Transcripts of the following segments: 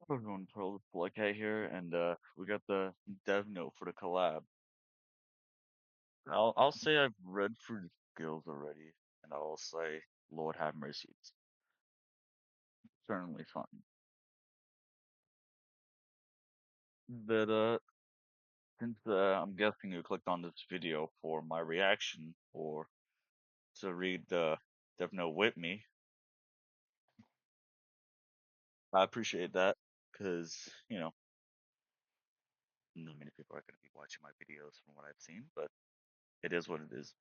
Hello everyone, Pearl Black Cat here, and we got the dev note for the collab. I'll say I've read through the skills already, and I'll say Lord have mercy, it's certainly fun. But since I'm guessing you clicked on this video for my reaction or to read the dev note with me, I appreciate that because not many people are going to be watching my videos from what I've seen, but it is what it is.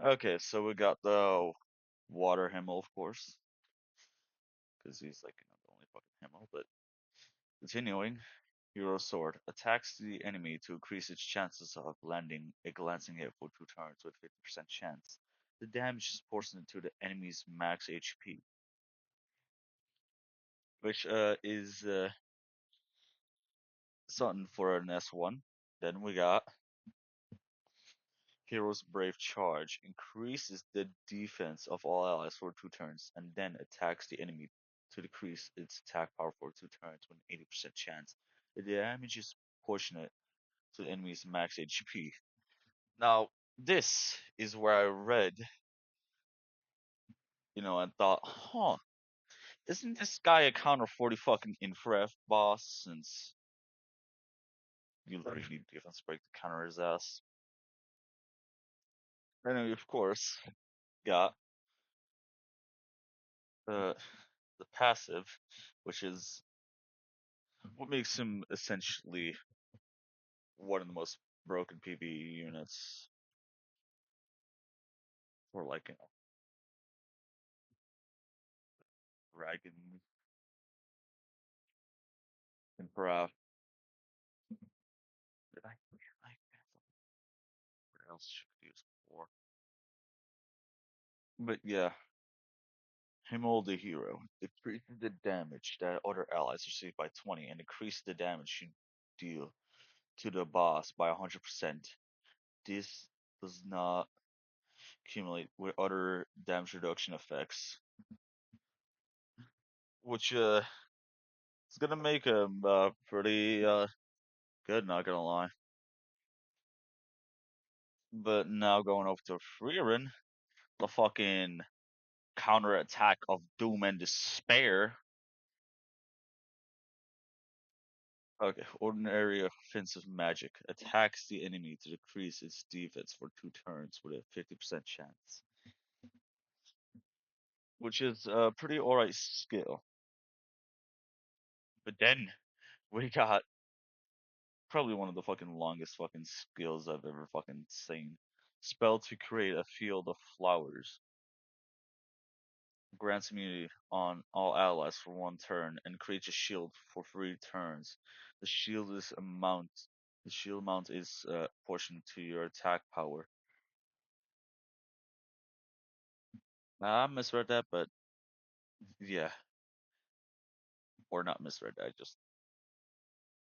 Okay, so we got the water Himmel, of course, because he's like the only fucking Himmel. But continuing, Hero Sword attacks the enemy to increase its chances of landing a glancing hit for 2 turns with 50% chance. The damage is proportionate to the enemy's max HP, which is something for an S1. Then we got Hero's Brave Charge increases the defense of all allies for 2 turns and then attacks the enemy to decrease its attack power for 2 turns with an 80% chance. The damage is proportionate to the enemy's max HP. Now, this is where I read, and thought, isn't this guy a counter 40 fucking Infrared boss since you literally need defense break to counter his ass? And then, of course, got uh, the passive, which is what makes him essentially one of the most broken PvE units for like, Dragon, Infra. Did I what else should I use for? But yeah, Himmel the hero decreases the damage that other allies receive by 20 and increases the damage you deal to the boss by 100%. This does not accumulate with other damage reduction effects, which is gonna make him pretty good, not gonna lie. But now going over to Frieren, the fucking counterattack of Doom and Despair. Okay, ordinary offensive magic attacks the enemy to decrease its defense for 2 turns with a 50% chance, which is a pretty alright skill. But then we got probably one of the fucking longest fucking skills I've ever fucking seen. Spell to create a field of flowers. Grants immunity on all allies for 1 turn and creates a shield for 3 turns. The shield is amount. The shield amount is proportional to your attack power. I misread that, but yeah, or not misread. I just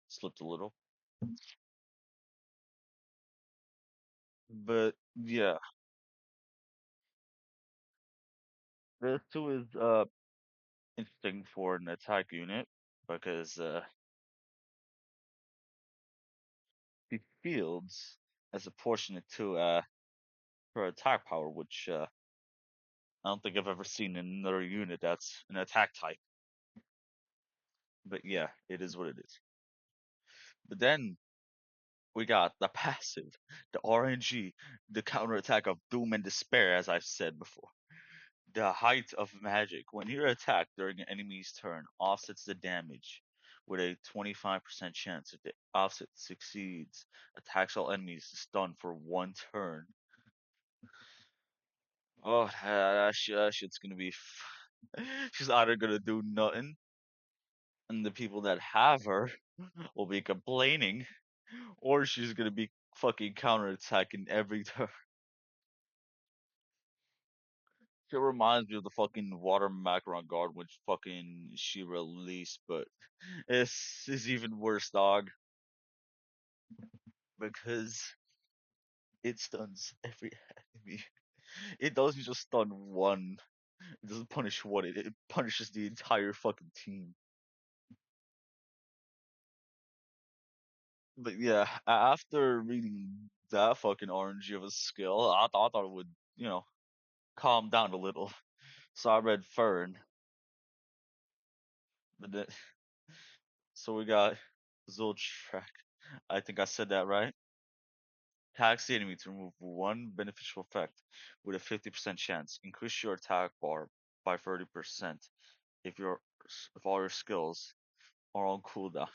slipped a little. But yeah, this too is interesting for an attack unit because the fields as proportionate to her attack power, which I don't think I've ever seen in another unit that's an attack type. But yeah, it is what it is. But then we got the passive, the RNG, the counterattack of Doom and Despair, as I've said before. The height of magic. When you're attacked during an enemy's turn, offsets the damage with a 25% chance. If the offset succeeds, attacks all enemies stunned for 1 turn. Oh, that shit's gonna be. She's either gonna do nothing, and the people that have her will be complaining, or she's gonna be fucking counterattacking every turn. She reminds me of the fucking water Macaron guard which fucking she released, but this is even worse, dog, because it stuns every enemy. It doesn't just stun one. It doesn't punish one, it punishes the entire fucking team. But yeah, after reading that fucking RNG of a skill, I thought it would, you know, calm down a little. So I read Fern, but then, so we got Zoltrak. I think I said that right. Tax the enemy to remove one beneficial effect with a 50% chance. Increase your attack bar by 30% if all your skills are on cooldown.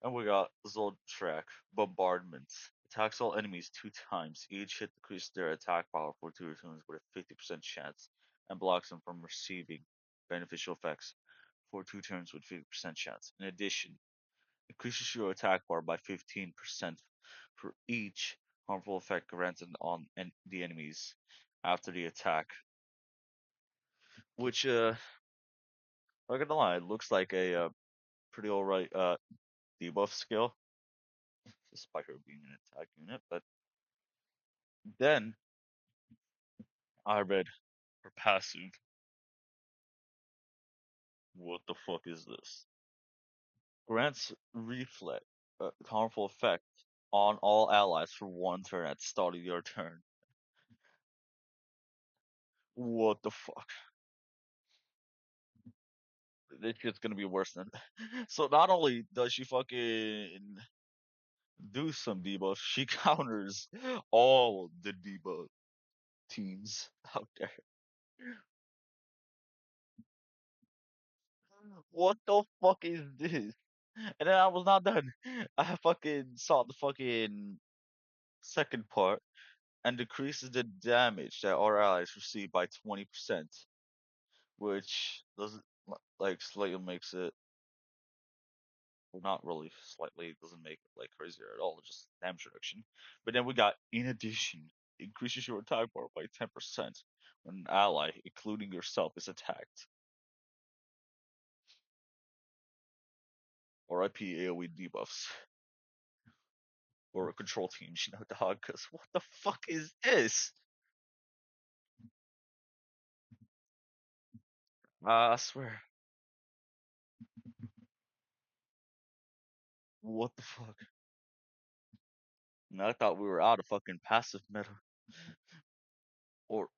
And we got Zoltrak, Bombardment. Attacks all enemies 2 times. Each hit decreases their attack power for 2 turns with a 50% chance and blocks them from receiving beneficial effects for 2 turns with 50% chance. In addition, increases your attack bar by 15% for each harmful effect granted on the enemies after the attack. Which, not gonna lie, it looks like a pretty alright debuff skill, despite her being an attack unit. But then I read her passive. What the fuck is this? Grants reflect harmful effect on all allies for 1 turn at the start of your turn. What the fuck? This shit's gonna be worse than. So not only does she fucking do some debuffs, she counters all the debuff teams out there. What the fuck is this? And then I was not done. I fucking saw the fucking second part and decreases the damage that our allies receive by 20%, which doesn't like slightly makes it, well, not really slightly, it doesn't make it like crazier at all, just damage reduction. But then we got, in addition, increases your attack bar by 10% when an ally, including yourself, is attacked. Or IP AoE debuffs. Or control teams, dog, because what the fuck is this? I swear. What the fuck? And I thought we were out of fucking passive meta. Or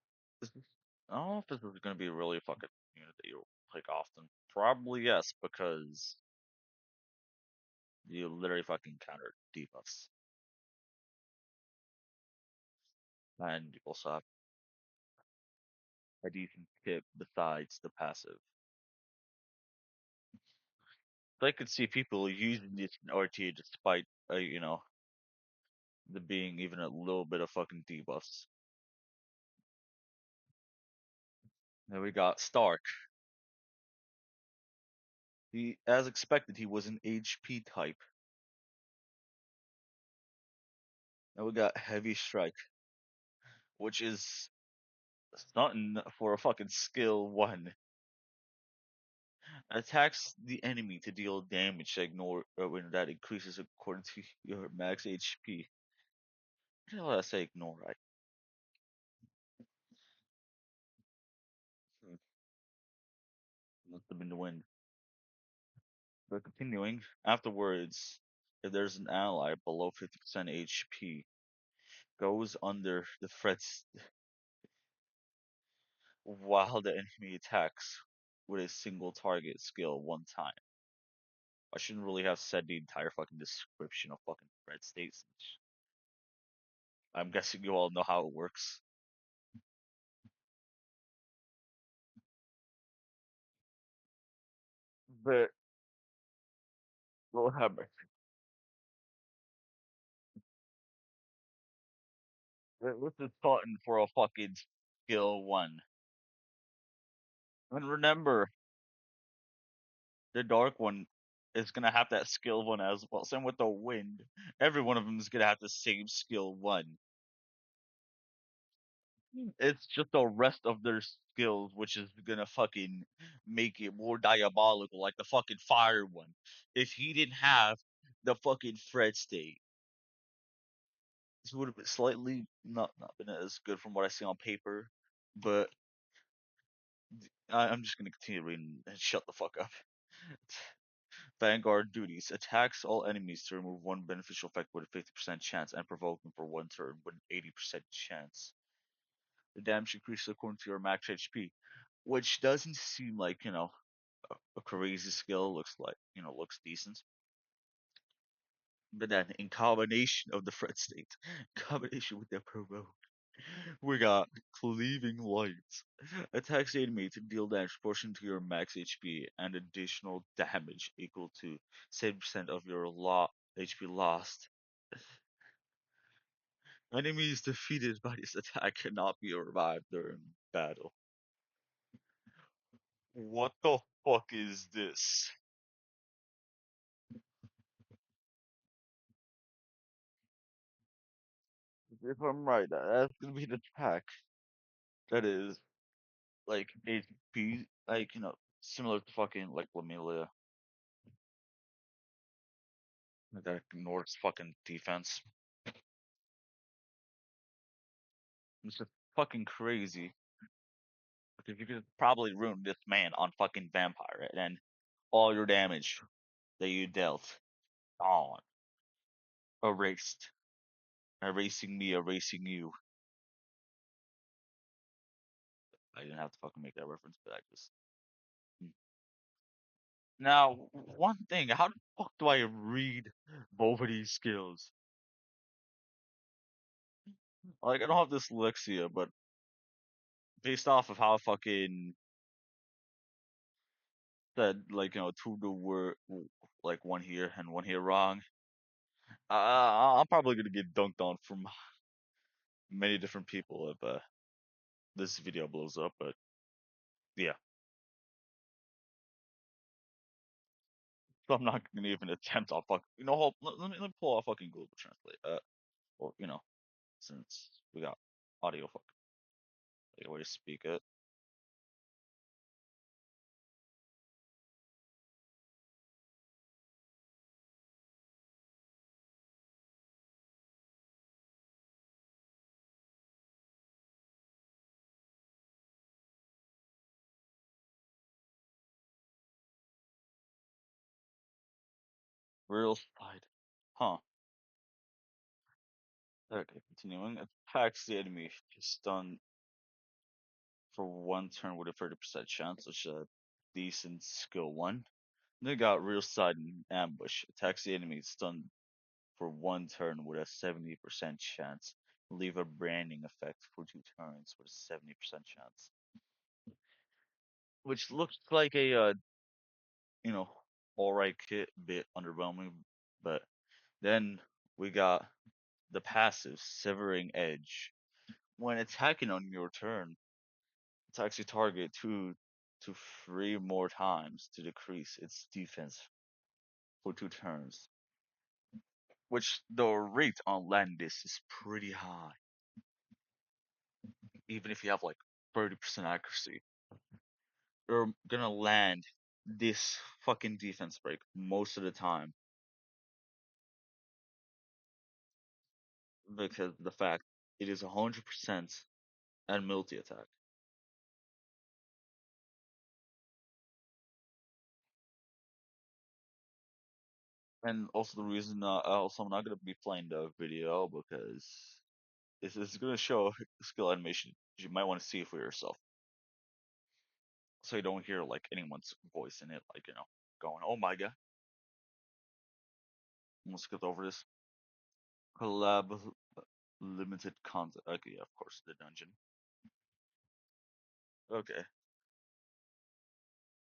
is this, I don't know if this is gonna be really fucking unit that you like often. Probably yes, because you literally fucking counter debuffs. And you also have a decent tip besides the passive. So I could see people using this in RTA despite the being even a little bit of fucking debuffs. Then we got Stark. He, as expected, he was an HP type. Then we got Heavy Strike, which is something for a fucking skill 1. Attacks the enemy to deal damage to ignore when that increases according to your max HP. What the hell did I say ignore, right? Hmm, must have been the wind. But continuing, afterwards, if there's an ally below 50% HP, goes under the threats while the enemy attacks with a single target skill 1 time. I shouldn't really have said the entire fucking description of fucking threat states. I'm guessing you all know how it works. But Lord have mercy. This is Taunton for a fucking skill 1. And remember, the Dark One is gonna have that skill 1 as well. Same with the Wind. Every one of them is gonna have the same skill 1. It's just the rest of their skills which is gonna fucking make it more diabolical, like the fucking Fire One. If he didn't have the fucking Fred state, this would have been slightly not been as good from what I see on paper, but I'm just gonna continue reading and shut the fuck up. Vanguard duties attacks all enemies to remove one beneficial effect with a 50% chance and provoke them for one turn with an 80% chance. The damage increases according to your max HP, which doesn't seem like, a crazy skill. Looks decent. But then, in combination of the fret state, in combination with the provoke, we got Cleaving Light. Attacks the enemy to deal damage proportional to your max HP and additional damage equal to 7% of your HP lost. Enemies defeated by this attack cannot be revived during battle. What the fuck is this? If I'm right, that's gonna be the attack that is like HP, like similar to fucking like Lamelia, that ignores fucking defense. It's just fucking crazy because you could probably ruin this man on fucking vampire, and then all your damage that you dealt on erased, erasing me, erasing you. I didn't have to fucking make that reference, but I just. Hmm. Now, one thing, how the fuck do I read both of these skills? Like, I don't have dyslexia, but based off of how fucking said, like, two the word, like one here and one here wrong, I'm probably gonna get dunked on from many different people if this video blows up. But yeah, so I'm not gonna even attempt on fuck. Let me pull out fucking Google Translate. Or since we got audio, fuck, like a way to speak it. Real side, huh? Okay, continuing. Attacks the enemy. Stun for one turn with a 30% chance, which is a decent skill one. They got real side and ambush. Attacks the enemy. Stun for one turn with a 70% chance. Leave a branding effect for two turns with a 70% chance. Which looks like a you know, alright kit, bit underwhelming, but then we got the passive Severing Edge. When attacking on your turn, attacks your target 2 to 3 more times to decrease its defense for 2 turns. Which the rate on Landis is pretty high, even if you have like 30% accuracy. You're gonna land this fucking defense break most of the time because of the fact it is 100% and multi attack. And also the reason also I'm not gonna be playing the video because this is gonna show skill animation you might want to see it for yourself, so you don't hear like anyone's voice in it, like going, "Oh my god." Let's get over this. Collab limited content. Okay, yeah, of course, the dungeon. Okay,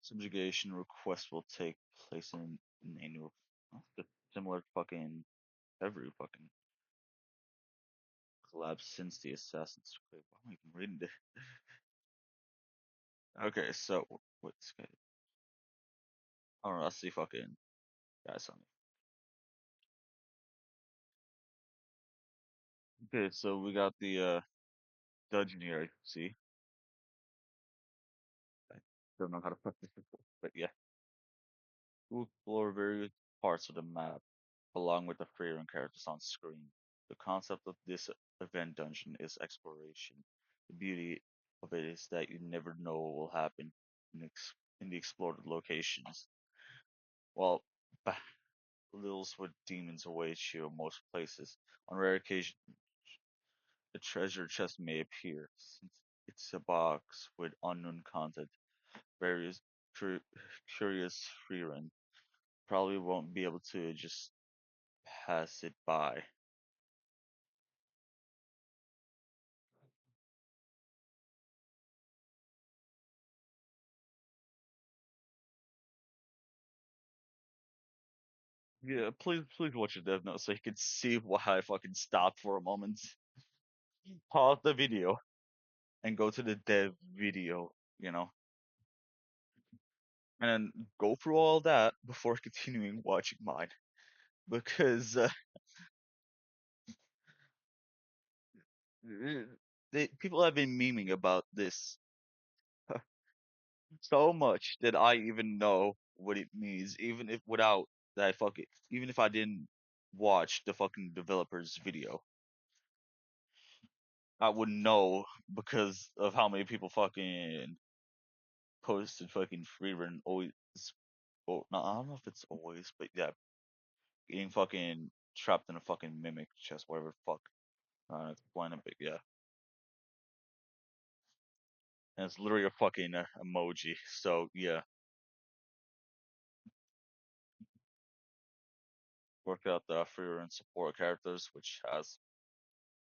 subjugation request will take place in a new, similar to fucking every fucking collab since the Assassin's Creed. Why am I even reading this? Okay, so what's good? I don't know. Let's see fucking guys on it. Okay, so we got the dungeon here. See, I don't know how to put this, but yeah, we'll explore various parts of the map along with the freedom characters on screen. The concept of this event dungeon is exploration. The beauty of it is that you never know what will happen in the explored locations. Well, battles with demons await you in most places. On rare occasion, a treasure chest may appear, since it's a box with unknown content. Various cur- curious freerun probably won't be able to just pass it by. Yeah, please watch your dev note so you can see why I fucking stopped for a moment. Pause the video and go to the dev video, you know, and then go through all that before continuing watching mine. Because people have been memeing about this so much that I even know what it means, even if without that I fuck it, even if I didn't watch the fucking developer's video, I would know because of how many people fucking posted fucking freerun always. Well, no, I don't know if it's always, but yeah, getting fucking trapped in a fucking mimic chest, whatever the fuck. Explain it, but yeah, and it's literally a fucking emoji. So yeah, work out the freerun support characters, which has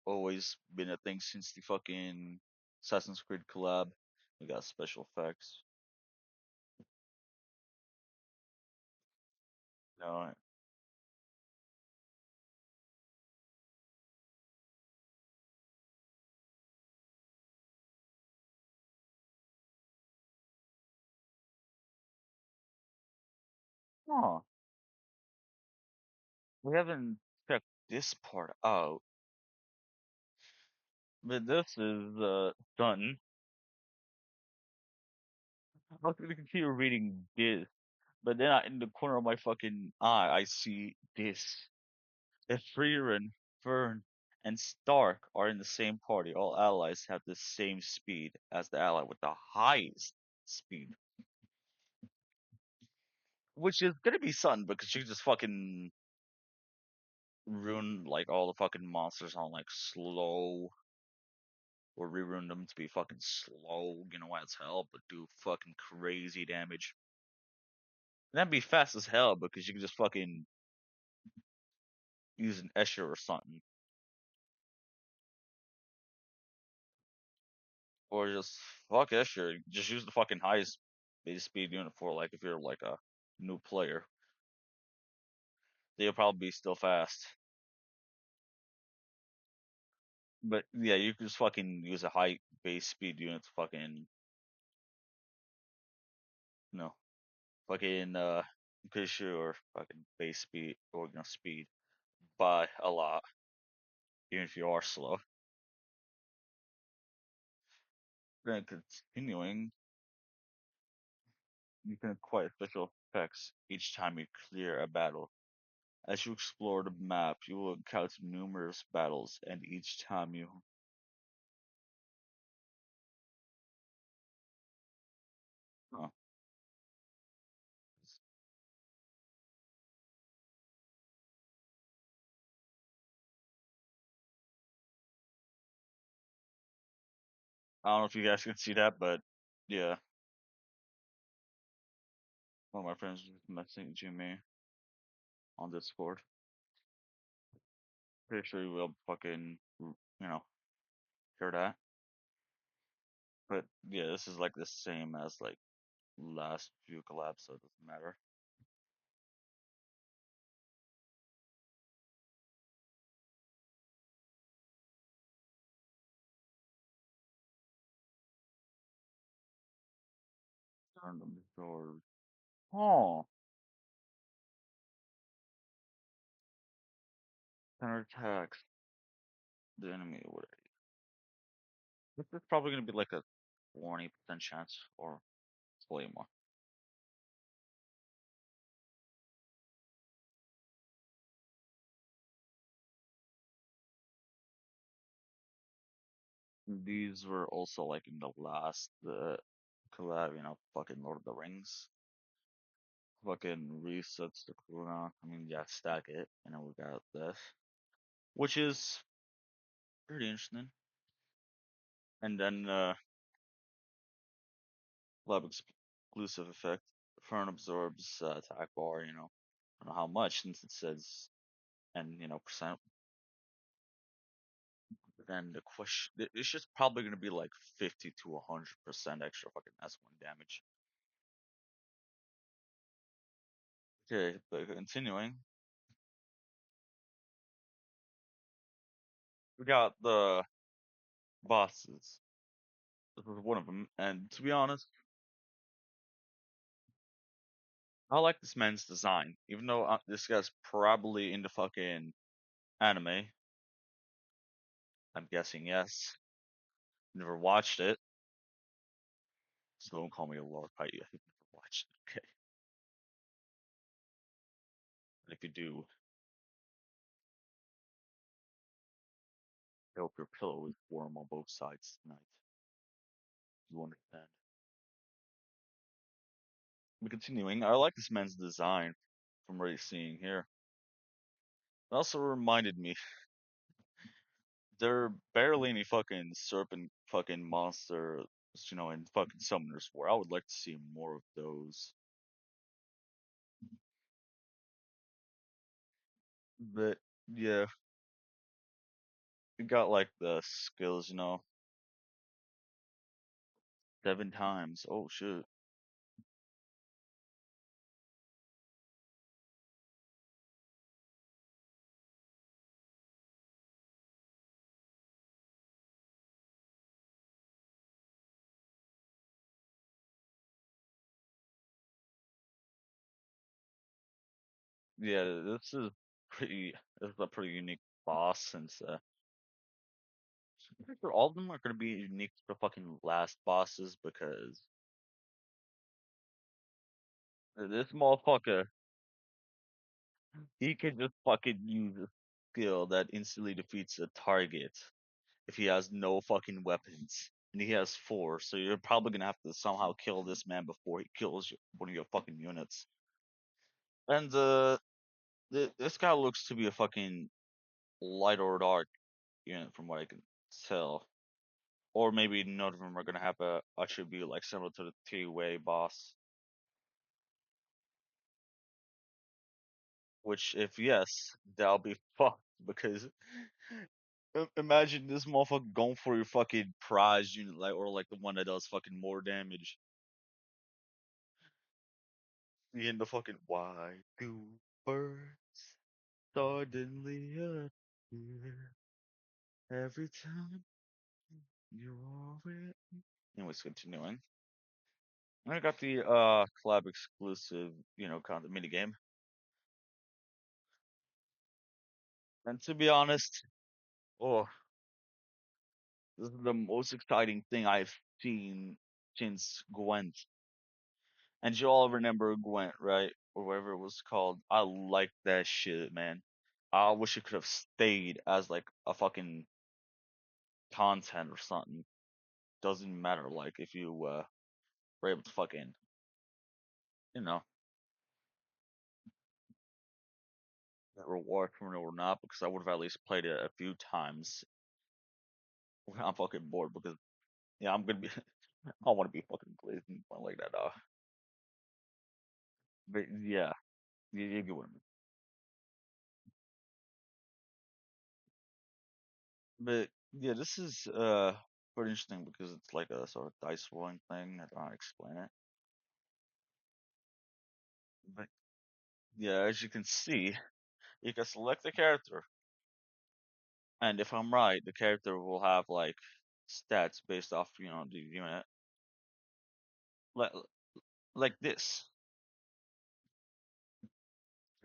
always been a thing since the fucking Assassin's Creed collab. We got special effects. No, oh, we haven't checked this part out, but this is done. I was gonna continue reading this, but then in the corner of my fucking eye, I see this. If Frieren, Fern, and Stark are in the same party, all allies have the same speed as the ally with the highest speed, which is gonna be Sun because she just fucking ruin like all the fucking monsters on like slow or rerun them to be fucking slow, you know, as hell, but do fucking crazy damage. And that'd be fast as hell because you can just fucking use an Escher or something. Or just fuck Escher. Just use the fucking highest base speed unit for like if you're like a new player. They'll probably be still fast. But yeah, you can just fucking use a high base speed unit to fucking no. Fucking increase your fucking base speed or speed by a lot, even if you are slow. Then continuing, you can acquire special effects each time you clear a battle. As you explore the map, you will encounter numerous battles, and each time you. Oh, I don't know if you guys can see that, but yeah, one of my friends was messaging me on Discord. Pretty sure you will fucking, hear that. But yeah, this is like the same as like last few collabs, so it doesn't matter. Turn them sword. Oh, counter attacks the enemy. What? This is probably gonna be like a 20% chance, or way more. These were also like in the last collab, fucking Lord of the Rings. Fucking resets the cooldown. I mean, yeah, stack it, and then we got this, which is pretty interesting. And then lab exclusive effect. Fern absorbs attack bar. I don't know how much since it says and percent. Then the question, it's just probably gonna be like 50 to 100% extra fucking S1 damage. Okay, but continuing, we got the bosses. This was one of them, and to be honest, I like this man's design. Even though this guy's probably in the fucking anime, I'm guessing yes. Never watched it, so don't call me a lord fight. I've never watched it. Okay, and if you do, I hope your pillow is warm on both sides tonight. You understand? But continuing, I like this man's design from what he's seeing here. It also reminded me there are barely any fucking serpent fucking monsters, in fucking Summoners War. I would like to see more of those. But yeah, it got like the skills, 7 times. Oh shit. Yeah, pretty. This is a pretty unique boss since I'm pretty sure all of them are gonna be unique to the fucking last bosses because this motherfucker he can just fucking use a skill that instantly defeats a target if he has no fucking weapons. And he has four, so you're probably gonna have to somehow kill this man before he kills one of your fucking units. And this guy looks to be a fucking light or dark unit from what I can tell. Or maybe none of them are gonna have a attribute like similar to the three-way boss. Which, if yes, that'll be fucked because imagine this motherfucker going for your fucking prize unit, like or like the one that does fucking more damage. In the fucking why do birds suddenly appear every time you are with me? Anyways, continuing. I got the collab exclusive, kind of mini game. And to be honest, oh, this is the most exciting thing I've seen since Gwent. And you all remember Gwent, right? Or whatever it was called. I like that shit, man. I wish it could have stayed as like a fucking content or something. Doesn't matter, like if you were able to fucking, you know, get reward from it or not, because I would have at least played it a few times when I'm fucking bored. Because yeah, I'm gonna be, I want to be fucking glazing like that. But yeah, you get what I mean. But yeah, this is pretty interesting because it's like a sort of dice rolling thing. I don't know how to explain it. But yeah, as you can see, you can select the character, and if I'm right, the character will have like stats based off, the unit, like this.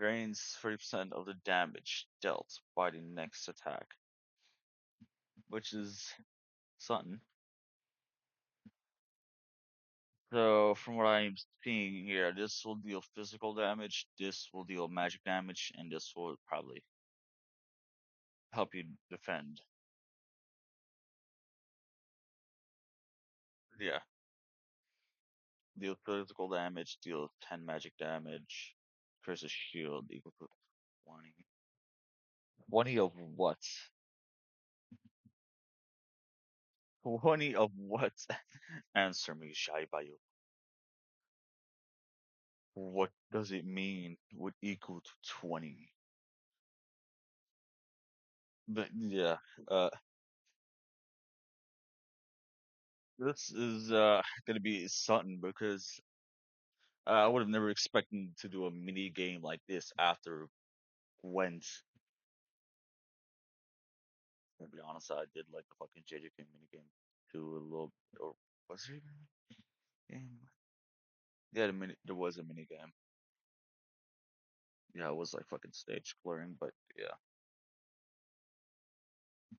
Gains 30% of the damage dealt by the next attack, which is something. So from what I'm seeing here, this will deal physical damage, this will deal magic damage, and this will probably help you defend. Yeah. Deal physical damage, deal 10 magic damage, curse a shield equal to 20. 20 of what? 20 of what? Answer me, Shaibayu. What does it mean would equal to 20? But yeah, uh, this is gonna be something because I would have never expected to do a mini game like this after Gwent. To be honest, I did like the fucking JJK mini game too a little, or was there even a game? Yeah, there was a mini game. Yeah, it was like fucking stage clearing, but yeah,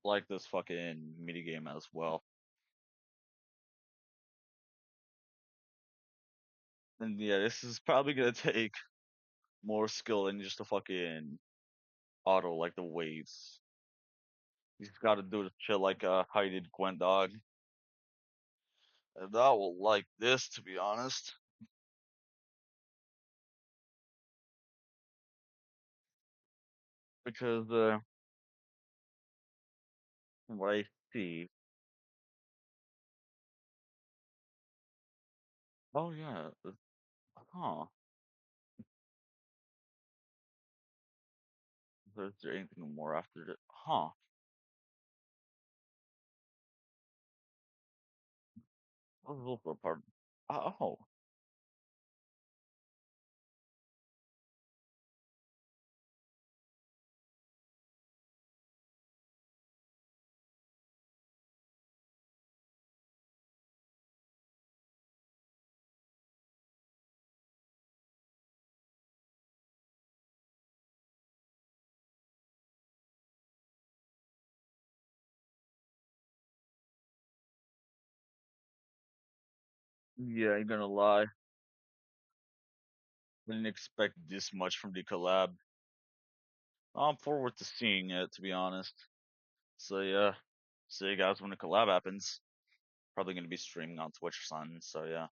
like this fucking mini game as well. And yeah, this is probably gonna take more skill than just a fucking auto like the waves. He's got to do the shit like how he did Gwent Dog. And I will like this to be honest, because from what I see. Oh yeah, huh? Is there anything more after that? Huh? What was also a part? Oh, yeah, I ain't gonna lie. Didn't expect this much from the collab. I'm forward to seeing it, to be honest. So yeah, see you guys when the collab happens. Probably gonna be streaming on Twitch or something. So yeah.